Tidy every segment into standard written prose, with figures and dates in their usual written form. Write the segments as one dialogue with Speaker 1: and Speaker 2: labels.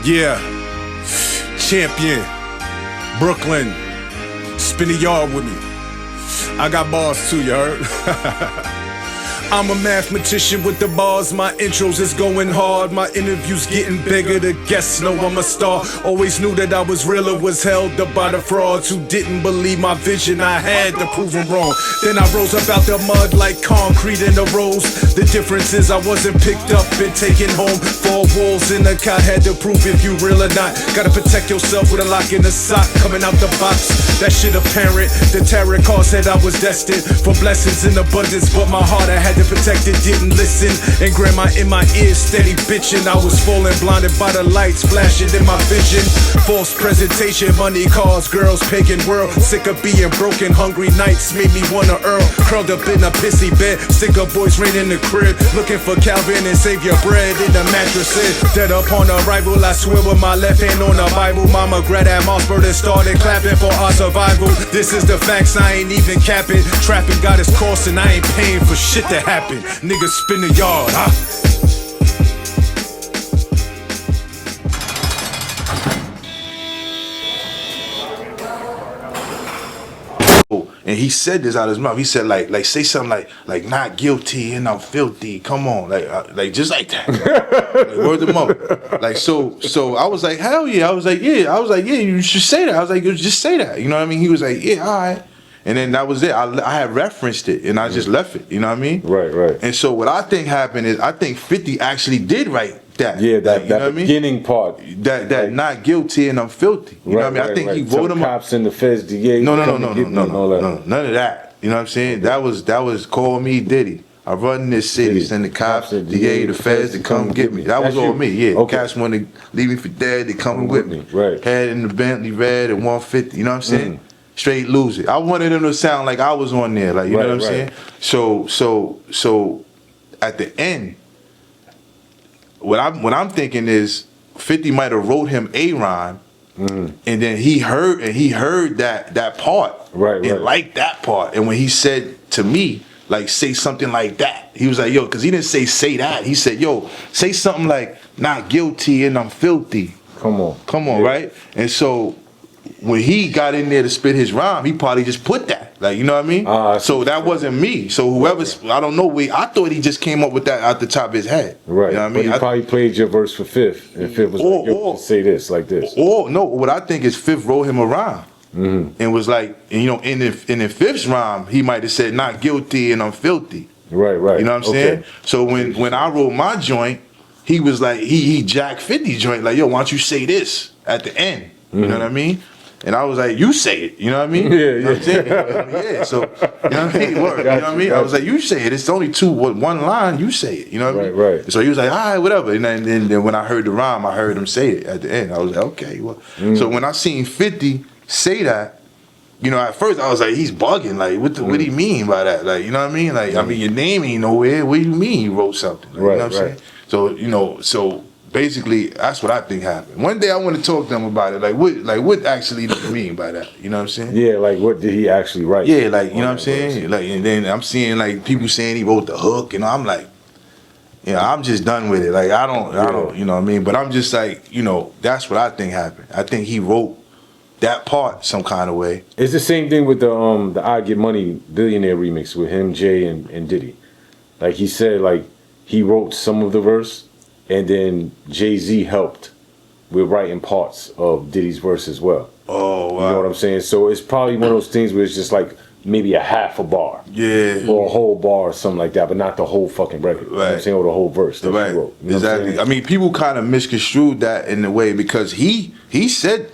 Speaker 1: Yeah, champion, Brooklyn, spin the yard with me. I got bars too, you heard? I'm a mathematician with the bars, my intros is going hard, my interviews getting bigger, the guests know I'm a star. Always knew that I was realer, was held up by the frauds who didn't believe my vision, I had to prove them wrong. Then I rose up out the mud like concrete in the rose. The difference is I wasn't picked up and taken home. 4 walls in the cot, had to prove if you real or not. Gotta protect yourself with a lock in the sock, coming out the box. That shit apparent, the tarot card said I was destined for blessings in abundance, but my heart I had to protect it, didn't listen. And grandma in my ears steady bitching. I was falling blinded by the lights flashing in my vision. False presentation, money, cars, girls, pagan world. Sick of being broken, hungry nights made me wanna earl. Curled up in a pissy bed, stick up boys rain in the crib, looking for Calvin and Savior bread in the mattresses. Dead upon arrival, I swear with my left hand on the Bible. Mama grabbed that mouse bird and started clapping for our survival. This is the facts, I ain't even capping. Trapping got its cost and I ain't paying for shit to happen. Niggas spin the yard, huh?
Speaker 2: And he said this out of his mouth. He said, like say something like not guilty and I'm filthy. Come on, like just like that. Like, word of mouth. Like so I was like, hell yeah. I was like, yeah, you should say that. I was like, just say that. You know what I mean? He was like, yeah, all right. And then that was it. I had referenced it and I just left it. You know what I mean?
Speaker 3: Right.
Speaker 2: And so what I think happened is I think 50 actually did write that.
Speaker 3: Yeah, that,
Speaker 2: like,
Speaker 3: that beginning part.
Speaker 2: That like, not guilty and I'm filthy. You know what I mean? I think he wrote him
Speaker 3: cops in the feds, DA.
Speaker 2: No, none of that. You know what I'm saying? Okay. That was call me Diddy. I run this city, send the cops, the DA, the feds to come get me. That was all me, yeah. Okay. Cats want to leave me for dead, they come with me.
Speaker 3: Right.
Speaker 2: Had in the Bentley red at 150, you know what I'm saying? Straight lose it. I wanted them to sound like I was on there, like you know what I'm saying? So at the end, what I'm thinking is 50 might have wrote him a rhyme, and then he heard that part, and liked that part. And when he said to me, like, say something like that, he was like, yo, because he didn't say that. He said, yo, say something like not guilty and I'm filthy.
Speaker 3: Come on,
Speaker 2: yeah. Right? And so when he got in there to spit his rhyme, he probably just put that, like, you know what I mean? So that wasn't me. So whoever's, I don't know, I thought he just came up with that out the top of his head.
Speaker 3: Right.
Speaker 2: You know what I
Speaker 3: mean?
Speaker 2: But
Speaker 3: he probably played your verse for Fifth, and Fifth was like, yo, say this, like this.
Speaker 2: Or no, what I think is Fifth wrote him a rhyme. And was like, and, you know, in the Fifth's rhyme, he might have said not guilty and I'm filthy.
Speaker 3: Right.
Speaker 2: You know what I'm saying? So when I wrote my joint, he was like, he jacked 50 joint, like, yo, why don't you say this at the end? You know what I mean? And I was like, you say it, you know what I mean?
Speaker 3: Yeah,
Speaker 2: you know what I'm saying? Yeah, so, you know what I mean? Word, you know what I mean? I was like, you say it. It's only one line, you say it, you know what I mean?
Speaker 3: Right.
Speaker 2: So he was like, all right, whatever. And then when I heard the rhyme, I heard him say it at the end. I was like, okay, well. So when I seen 50 say that, you know, at first I was like, he's bugging. Like, what do you mean by that? Like, you know what I mean? Like, I mean, your name ain't nowhere. What do you mean you wrote something? Like, you know what I'm saying? So, you know, basically, that's what I think happened. One day I want to talk to them about it. What actually do you mean by that? You know what I'm saying?
Speaker 3: Yeah, like what did he actually write?
Speaker 2: Yeah, like, you know what I'm saying? Like, and then I'm seeing like people saying he wrote the hook, and I'm like, yeah, I'm just done with it. Like, I don't, you know what I mean? But I'm just like, you know, that's what I think happened. I think he wrote that part some kind of way.
Speaker 3: It's the same thing with the I Get Money Billionaire remix with him, Jay, and Diddy. Like he said, like he wrote some of the verse, and then Jay-Z helped with writing parts of Diddy's verse as well.
Speaker 2: Oh, wow.
Speaker 3: You know what I'm saying? So it's probably one of those things where it's just like maybe a half a bar.
Speaker 2: Yeah.
Speaker 3: Or a whole bar or something like that, but not the whole fucking record. Right. You know what I'm saying? Or the whole verse that he wrote. You know
Speaker 2: exactly. I mean, people kind of misconstrued that in a way because he said,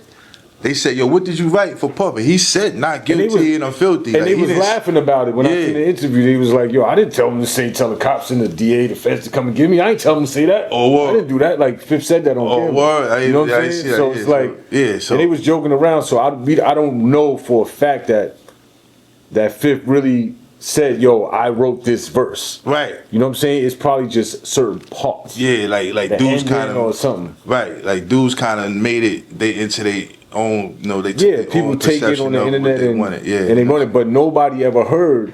Speaker 2: they said, yo, what did you write for Puffy? He said, not guilty and I'm filthy.
Speaker 3: And
Speaker 2: like,
Speaker 3: they was laughing about it. When I seen the interview, they was like, yo, I didn't tell him to tell the cops and the DA, the feds to come and get me. I ain't tell him to say that.
Speaker 2: Oh, word.
Speaker 3: I didn't do that. Like, Fifth said that on camera.
Speaker 2: Word.
Speaker 3: You know what I'm saying? So it's like, and they was joking around. So I don't know for a fact that Fifth really said, yo, I wrote this verse.
Speaker 2: Right.
Speaker 3: You know what I'm saying? It's probably just certain parts.
Speaker 2: Yeah, like dudes kind of.
Speaker 3: Or something.
Speaker 2: Right. Like dudes kind of made it into their own, you know, they took
Speaker 3: people take it on the internet and they want it, but nobody ever heard.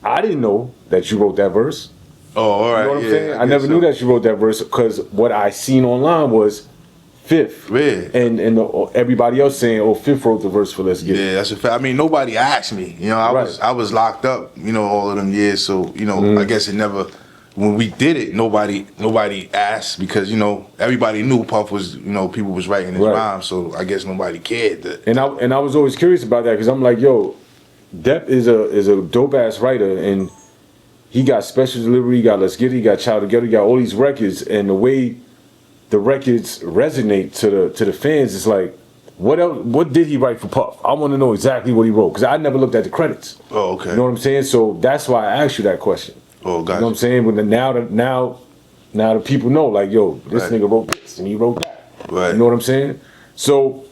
Speaker 3: I didn't know that you wrote that verse.
Speaker 2: Oh, all right.
Speaker 3: You know what I'm saying? I never knew that you wrote that verse because what I seen online was Fifth.
Speaker 2: Yeah.
Speaker 3: And everybody else saying, oh, Fifth wrote the verse for Let's Get It.
Speaker 2: Yeah, that's a fact. I mean, nobody asked me. You know, I was locked up, you know, all of them years. So, you know, I guess it never, when we did it, nobody asked because, you know, everybody knew Puff was, you know, people was writing his rhymes. So I guess nobody cared.
Speaker 3: And I was always curious about that because I'm like, yo, Depp is a dope ass writer, and he got Special Delivery, he got Let's Get It, he got Child Together, he got all these records, and the way the records resonate to the fans is like, what did he write for Puff? I want to know exactly what he wrote because I never looked at the credits.
Speaker 2: Oh, okay.
Speaker 3: You know what I'm saying? So that's why I asked you that question.
Speaker 2: Oh, gotcha.
Speaker 3: You know what I'm saying? But now the people know, like, yo, this nigga wrote this and he wrote that.
Speaker 2: Right.
Speaker 3: You know what I'm saying? So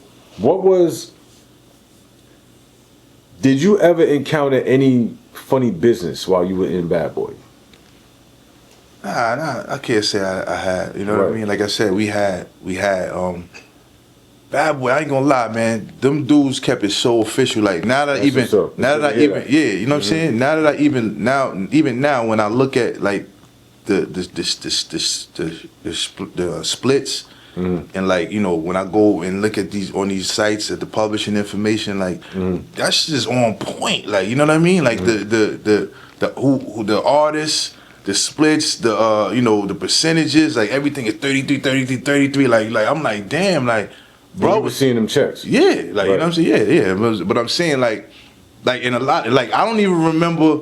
Speaker 3: did you ever encounter any funny business while you were in Bad Boy?
Speaker 2: Nah, I can't say I had. You know what I mean? Like I said, we had Bad Boy. I ain't gonna lie, man. Them dudes kept it so official. Like now that you know what I'm saying. Now that even now, when I look at like the splits. And like, you know, when I go and look at these sites at the publishing information, like that's just on point. Like, you know what I mean? Like the artists, the splits, the you know, the percentages, like everything is 33. Like I'm like, damn, like bro,
Speaker 3: you was seeing them checks.
Speaker 2: Yeah, like you know what I'm saying? Yeah. But I'm saying like in a lot, like I don't even remember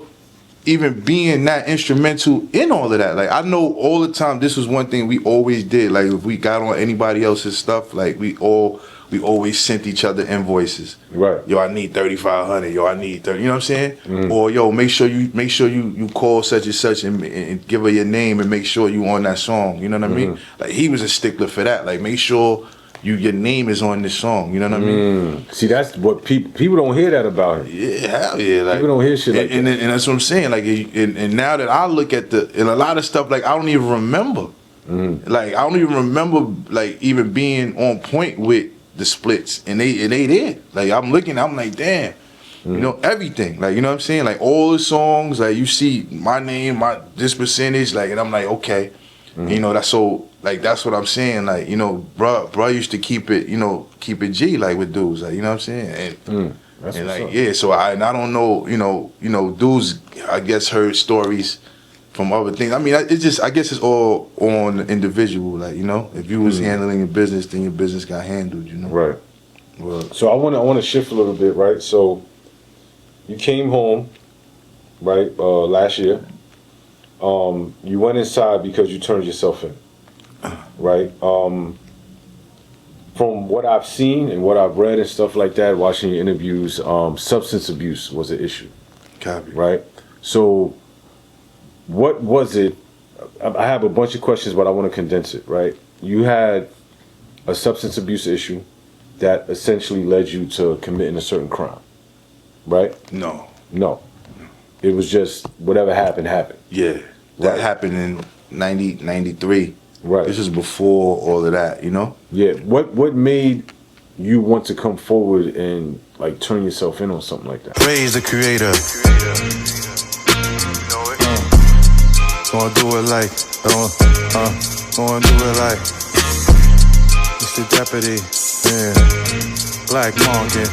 Speaker 2: even being that instrumental in all of that. Like I know all the time this was one thing we always did. Like if we got on anybody else's stuff, like we always sent each other invoices.
Speaker 3: Right.
Speaker 2: Yo, I need 3,500. Yo, I need 30. You know what I'm saying? Or yo, make sure you call such and such and give her your name and make sure you on that song. You know what I mean? Like he was a stickler for that. Like make sure your name is on this song. You know what I mean?
Speaker 3: See, that's what people don't hear that about him.
Speaker 2: Yeah, hell yeah. Like,
Speaker 3: people don't hear shit like that.
Speaker 2: And that's what I'm saying. Like, and now that I look at and a lot of stuff, like I don't even remember. Like I don't even remember like even being on point with the splits, and they did. Like I'm looking, I'm like, damn. You know, everything. Like, you know what I'm saying? Like all the songs, like you see my name, this percentage, like, and I'm like, okay. You know, that's what I'm saying. Like, you know, bruh used to keep it G, like with dudes, like, you know what I'm saying? And like, yeah, so I don't know, you know, dudes, I guess, heard stories from other things. I mean, I guess it's all on the individual, like, you know, if you was handling your business, then your business got handled, you know?
Speaker 3: Right. Well, so I want to shift a little bit, right? So you came home, right, last year. You went inside because you turned yourself in, right? From what I've seen and what I've read and stuff like that, watching your interviews, substance abuse was an issue.
Speaker 2: Copy.
Speaker 3: Right? So what was it? I have a bunch of questions, but I want to condense it, right? You had a substance abuse issue that essentially led you to committing a certain crime, right?
Speaker 2: No.
Speaker 3: It was just whatever happened.
Speaker 2: Yeah. That happened in 93.
Speaker 3: Right.
Speaker 2: This is before all of that, you know?
Speaker 3: Yeah. What made you want to come forward and like turn yourself in on something like that?
Speaker 4: Praise the creator. Gonna do it like, gonna do it like Mr. Deputy, yeah. Black Market.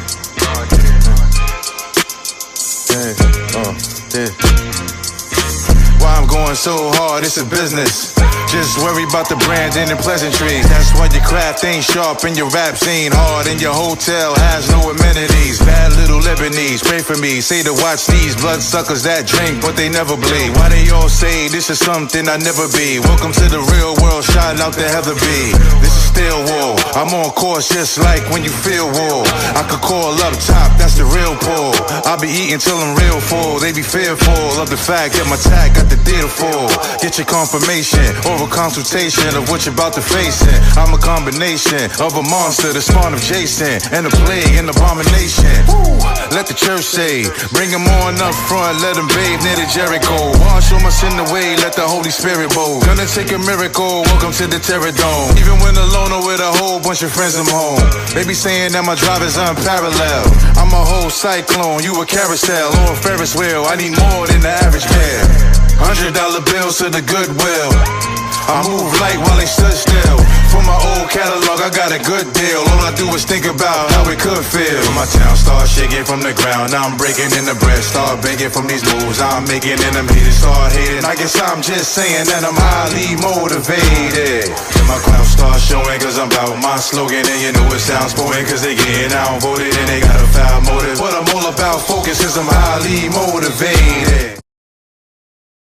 Speaker 4: Why I'm going so hard, it's a business. Just worry about the branding and pleasantries. That's why your craft ain't sharp and your raps ain't hard. And your hotel has no amenities. Bad little Lebanese, pray for me. Say to watch these bloodsuckers that drink, but they never bleed. Why they all say this is something I never be? Welcome to the real world, shouting out to Heather B. This is still war. I'm on course just like when you feel war. I could call up top, that's the real pull. I'll be eating till I'm real full. They be fearful of the fact that my tag got the deal full. Get your confirmation or a consultation of what you're about to face. I'm a combination of a monster, the spawn of Jason, and a plague and abomination. Woo! Let the church say, bring him on up front, let him bathe near the Jericho. Wash all my sin away, let the Holy Spirit roll. Gonna take a miracle, welcome to the Terror Dome. Even when alone or with a whole bunch of friends, I'm home. They be saying that my drive is unparalleled. I'm a whole cyclone, you a carousel or a Ferris wheel. I need more than the average bear. $100 bills to the Goodwill. I move light while they stood still. For my old catalog, I I got a good deal. All I do is think about how it could feel. My town starts shaking from the ground. Now I'm breaking in the bread. Start begging from these moves I'm making, and them haters start hating. I guess I'm just saying that I'm highly motivated. And my clout starts showing, cause I'm about my slogan. And you know it sounds potent, cause they getting outvoted and they got a foul motive. But I'm all about focus, cause I'm highly motivated.